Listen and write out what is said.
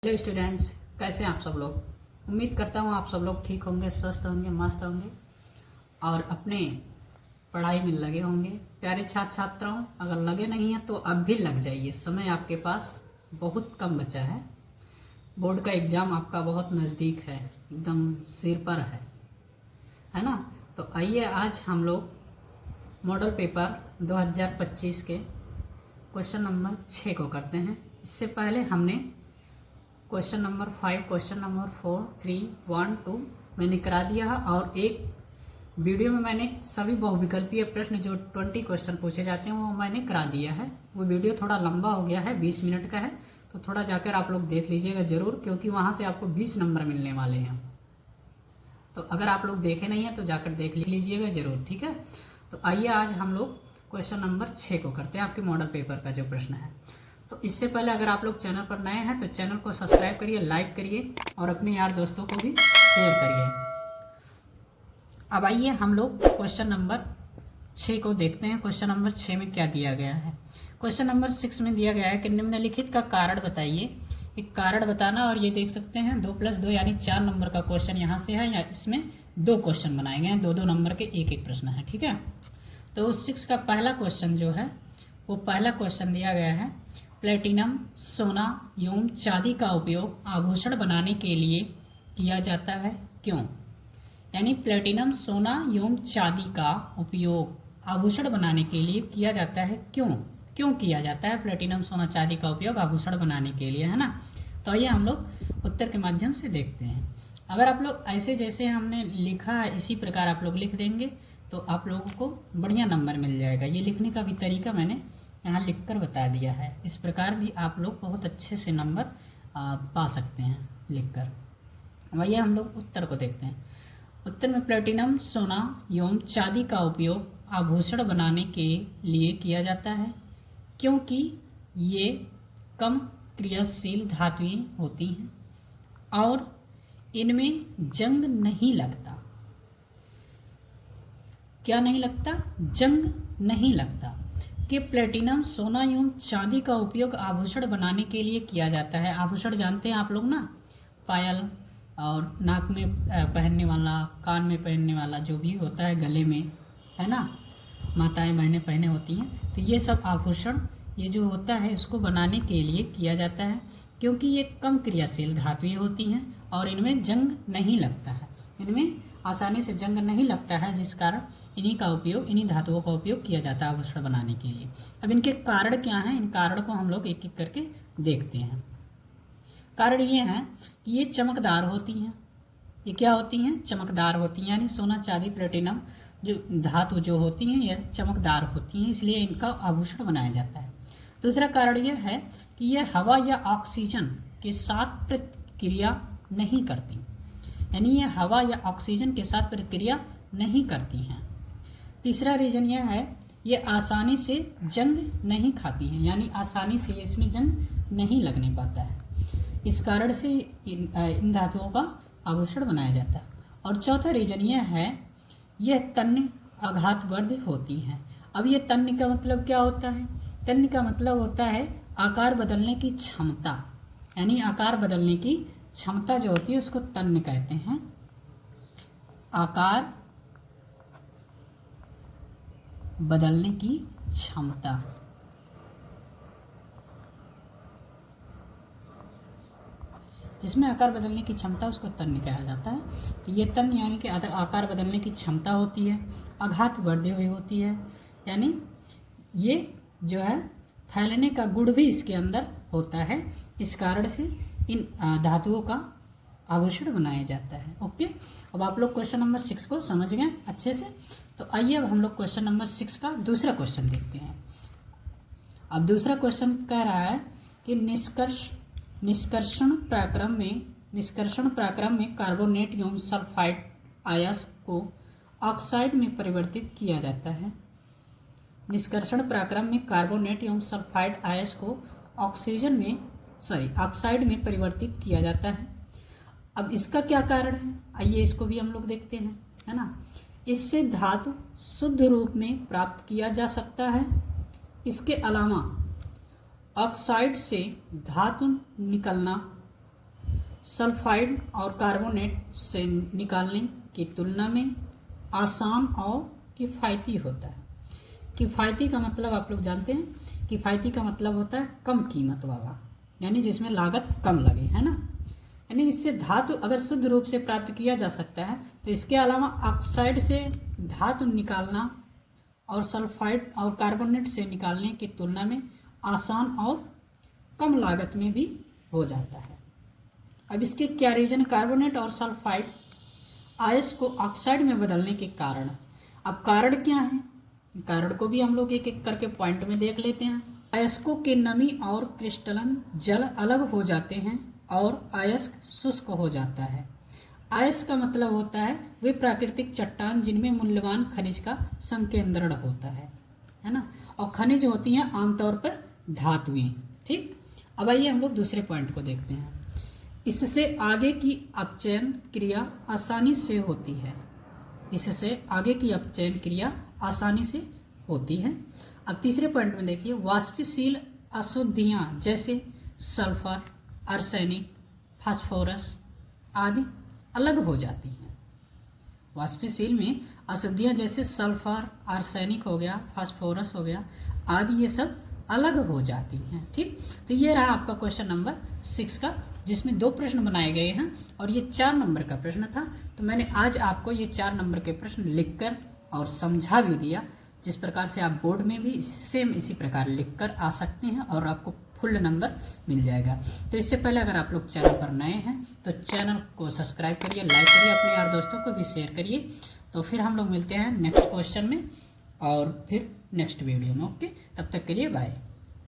Hello students, कैसे हैं आप सब लोग। उम्मीद करता हूँ आप सब लोग ठीक होंगे, स्वस्थ होंगे, मस्त होंगे और अपने पढ़ाई में लगे होंगे। प्यारे छात्र छात्राओं, अगर लगे नहीं हैं तो अब भी लग जाइए, समय आपके पास बहुत कम बचा है। बोर्ड का एग्ज़ाम आपका बहुत नज़दीक है, एकदम सिर पर है ना। तो आइए आज हम लोग मॉडल पेपर 2025 के क्वेश्चन नंबर 6 को करते हैं। इससे पहले हमने क्वेश्चन नंबर 5, क्वेश्चन नंबर 4, 3, 1, 2 मैंने करा दिया है और एक वीडियो में मैंने सभी बहुविकल्पीय प्रश्न जो 20 क्वेश्चन पूछे जाते हैं वो मैंने करा दिया है। वो वीडियो थोड़ा लंबा हो गया है, 20 मिनट का है, तो थोड़ा जाकर आप लोग देख लीजिएगा ज़रूर, क्योंकि वहाँ से आपको 20 नंबर मिलने वाले हैं। तो अगर आप लोग देखे नहीं हैं तो जाकर देख लीजिएगा ज़रूर, ठीक है। तो आइए आज हम लोग क्वेश्चन नंबर 6 को करते हैं, आपके मॉडल पेपर का जो प्रश्न है। तो इससे पहले अगर आप लोग चैनल पर नए हैं तो चैनल को सब्सक्राइब करिए, लाइक करिए और अपने यार दोस्तों को भी शेयर करिए। अब आइए हम लोग क्वेश्चन नंबर 6 को देखते हैं। क्वेश्चन नंबर 6 में क्या दिया गया है। क्वेश्चन नंबर 6 में दिया गया है कि निम्नलिखित का कारण बताइए। एक कारण बताना, और ये देख सकते हैं 2 + 2 यानी 4 नंबर का क्वेश्चन यहाँ से है, या इसमें 2 क्वेश्चन बनाए गए हैं, 2-2 नंबर के एक एक प्रश्न है, ठीक है। तो 6 का पहला क्वेश्चन जो है वो पहला क्वेश्चन दिया गया है, प्लेटिनम, सोना एवं चांदी का उपयोग आभूषण बनाने के लिए किया जाता है, क्यों। यानी प्लेटिनम, सोना एवं चांदी का उपयोग आभूषण बनाने के लिए किया जाता है, क्यों क्यों किया जाता है प्लेटिनम, सोना, चांदी का उपयोग आभूषण बनाने के लिए, है ना। तो आइए हम लोग उत्तर के माध्यम से देखते हैं। अगर आप लोग ऐसे जैसे हमने लिखा है इसी प्रकार आप लोग लिख देंगे तो आप लोगों को बढ़िया नंबर मिल जाएगा। ये लिखने का भी तरीका मैंने यहाँ लिखकर बता दिया है, इस प्रकार भी आप लोग बहुत अच्छे से नंबर पा सकते हैं लिखकर। वही हम लोग उत्तर को देखते हैं। उत्तर में प्लेटिनम, सोना एवं चांदी का उपयोग आभूषण बनाने के लिए किया जाता है क्योंकि ये कम क्रियाशील धातुएं होती हैं और इनमें जंग नहीं लगता। क्या नहीं लगता? जंग नहीं लगता। कि प्लेटिनम, सोना एवं चांदी का उपयोग आभूषण बनाने के लिए किया जाता है। आभूषण जानते हैं आप लोग ना, पायल और नाक में पहनने वाला, कान में पहनने वाला जो भी होता है, गले में, है ना, माताएं बहनें पहने होती हैं। तो ये सब आभूषण ये जो होता है इसको बनाने के लिए किया जाता है क्योंकि ये कम क्रियाशील धातुएं होती हैं और इनमें जंग नहीं लगता है, इनमें आसानी से जंग नहीं लगता है, जिस कारण इन्हीं का उपयोग, इन्हीं धातुओं का उपयोग किया जाता है आभूषण बनाने के लिए। अब इनके कारण क्या हैं, इन कारण को हम लोग एक एक करके देखते हैं। कारण ये है कि ये चमकदार होती हैं। ये क्या होती हैं? चमकदार होती हैं, यानी सोना, चांदी, प्लेटिनम जो धातु जो होती हैं ये चमकदार होती हैं, इसलिए इनका आभूषण बनाया जाता है। दूसरा कारण यह है कि ये हवा या ऑक्सीजन के साथ प्रतिक्रिया नहीं करती, यानी ये हवा या ऑक्सीजन के साथ प्रतिक्रिया नहीं करती हैं। तीसरा रीजन यह है ये आसानी से जंग नहीं खाती हैं, यानी आसानी से इसमें जंग नहीं लगने पाता है, इस कारण से इन धातुओं का आभूषण बनाया जाता है। और चौथा रीजन यह है यह तन्य आघातवर्ध होती हैं। अब ये तन्य का मतलब क्या होता है? तन्य का मतलब होता है आकार बदलने की क्षमता, यानी आकार बदलने की क्षमता जो होती है उसको तन्य कहते हैं। आकार बदलने की क्षमता, जिसमें आकार बदलने की क्षमता उसको तन्य कहा जाता है। तो ये तन्य यानी कि आकार बदलने की क्षमता होती है, आघात वर्धे हुई होती है, यानी ये जो है फैलने का गुण भी इसके अंदर होता है, इस कारण से इन धातुओं का आभूषण बनाया जाता है। ओके, अब आप लोग क्वेश्चन नंबर 6 को समझ गए अच्छे से। तो आइए अब हम लोग क्वेश्चन नंबर 6 का दूसरा क्वेश्चन देखते हैं। अब दूसरा क्वेश्चन कह रहा है कि निष्कर्षण प्रक्रम में कार्बोनेट एवं सल्फाइड अयस्क को ऑक्साइड में परिवर्तित किया जाता है। निष्कर्षण प्रक्रम में कार्बोनेट एवं सल्फाइड अयस्क को ऑक्साइड में परिवर्तित किया जाता है। अब इसका क्या कारण है, आइए इसको भी हम लोग देखते हैं, है ना। इससे धातु शुद्ध रूप में प्राप्त किया जा सकता है। इसके अलावा ऑक्साइड से धातु निकलना सल्फाइड और कार्बोनेट से निकालने की तुलना में आसान और किफ़ायती होता है। किफ़ायती का मतलब आप लोग जानते हैं, किफ़ायती का मतलब होता है कम कीमत वाला, यानी जिसमें लागत कम लगे, है ना। यानी इससे धातु अगर शुद्ध रूप से प्राप्त किया जा सकता है तो इसके अलावा ऑक्साइड से धातु निकालना और सल्फाइड और कार्बोनेट से निकालने की तुलना में आसान और कम लागत में भी हो जाता है। अब इसके क्या रीजन, कार्बोनेट और सल्फाइड आयस को ऑक्साइड में बदलने के कारण। अब कारण क्या है, कारण को भी हम लोग एक एक करके पॉइंट में देख लेते हैं। अयस्कों के नमी और क्रिस्टलन जल अलग हो जाते हैं और अयस्क शुष्क हो जाता है। अयस्क का मतलब होता है वे प्राकृतिक चट्टान जिनमें मूल्यवान खनिज का संकेंद्रण होता है ना, और खनिज होती हैं आमतौर पर धातुएं। ठीक, अब आइए हम लोग दूसरे पॉइंट को देखते हैं। इससे आगे की अपचयन क्रिया आसानी से होती है। इससे आगे की अपचयन क्रिया आसानी से होती है। अब तीसरे पॉइंट में देखिए, वाष्पशील अशुद्धियाँ जैसे सल्फर, आर्सेनिक, फास्फोरस आदि अलग हो जाती हैं। वाष्पशील में अशुद्धियाँ जैसे सल्फर, आर्सेनिक हो गया, फास्फोरस हो गया आदि, ये सब अलग हो जाती हैं। ठीक, तो ये रहा आपका क्वेश्चन नंबर 6 का, जिसमें 2 प्रश्न बनाए गए हैं और ये 4 नंबर का प्रश्न था। तो मैंने आज आपको ये 4 नंबर के प्रश्न लिखकर और समझा भी दिया, जिस प्रकार से आप बोर्ड में भी सेम इसी प्रकार लिखकर आ सकते हैं और आपको फुल नंबर मिल जाएगा। तो इससे पहले अगर आप लोग चैनल पर नए हैं तो चैनल को सब्सक्राइब करिए, लाइक करिए, अपने यार दोस्तों को भी शेयर करिए। तो फिर हम लोग मिलते हैं नेक्स्ट क्वेश्चन में और फिर नेक्स्ट वीडियो में। ओके, तब तक के लिए बाय।